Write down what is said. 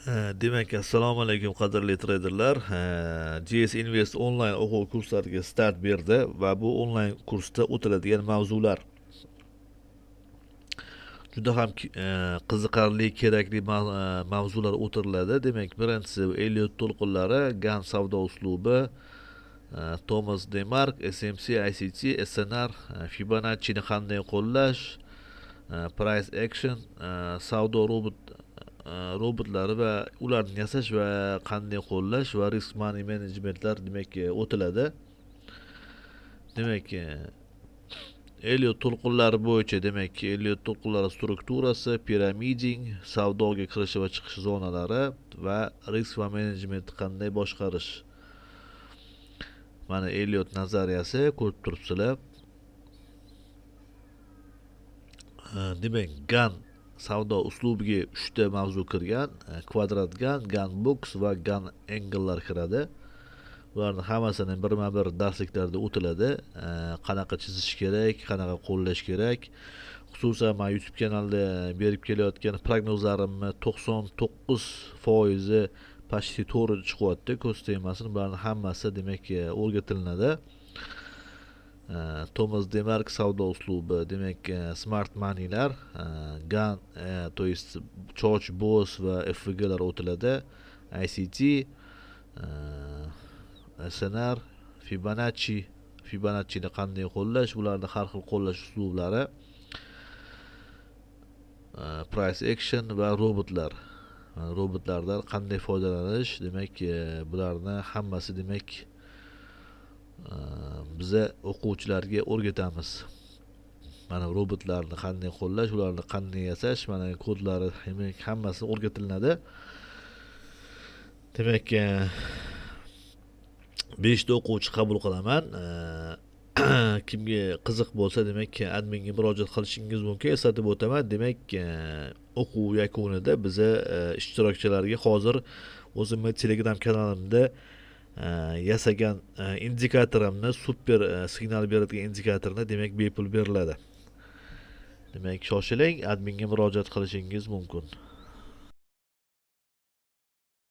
Demak, assalomu alaykum qadrli traderlar. GS Invest onlayn o'quv kurslariga start berdi va bu onlayn kursda o'tiladigan mavzular juda ham qiziqarli, kerakli mavzular o'tiriladi. Demak, birinchisi Elliot to'lqinlari, Gann savdo uslubi, Thomas Demark, SMC, ICT, SNR, Fibonacci'ni qanday qo'llash, price action, savdo robotlari va ularni yasash va qanday qo'llash va risk money managementlar demak o'tiladi. Demak, Elliot to'lqinlari bo'yicha demak Elliot to'lqinlari strukturasi, piramiding, savdoga kirish va chiqish zonalari va risk va menejmentni qanday boshqarish. Mana Elliot nazariyasi ko'rib turibsizlar. Demak, Gann savdo uslubiga 3 ta mavzu kirgan. Kvadrat Gann, Gann box va Gann angle'lar kiradi. Bularning hammasini birma-bir darsliklarda o'tiladi. Qanaqa chizish kerak, qanaqa qo'llash kerak. Xususan, men YouTube kanalda berib kelayotgan prognozlarimni 99% почти to'g'ri chiqyapti. Ko'z tegmasin, bularning hammasi demak o'rgatilinadi. Thomas Demark savdo uslubi, demak smart moneylar, Gann, то есть Choch Boss va FVG'lar o'tiladi. ICT, SNR, Fibonacci'ni qanday qo'llash, bularni har xil qo'llash uslublari, price action va robotlar. Robotlardan qanday foydalanish, demak bularni hammasi demak biza o'quvchilarga o'rgatamiz. Mana robotlarni qanday qo'llash, ularni qanday yasash, mana kodlari hammasi o'rgatilinadi. Demak, 5 ta o'quvchi qabul qilaman. Kimga qiziq bo'lsa, demak adminga murojaat qilishingiz mumkin. Eslatib o'taman. Demak, o'quv yakunida biza ishtirokchilarga hozir o'zimning Telegram kanalimda yasagan indikatorimni, super signal beradigan indikatorni demak bepul beriladi. Demak, shoshiling, adminga murojaat qilishingiz mumkin.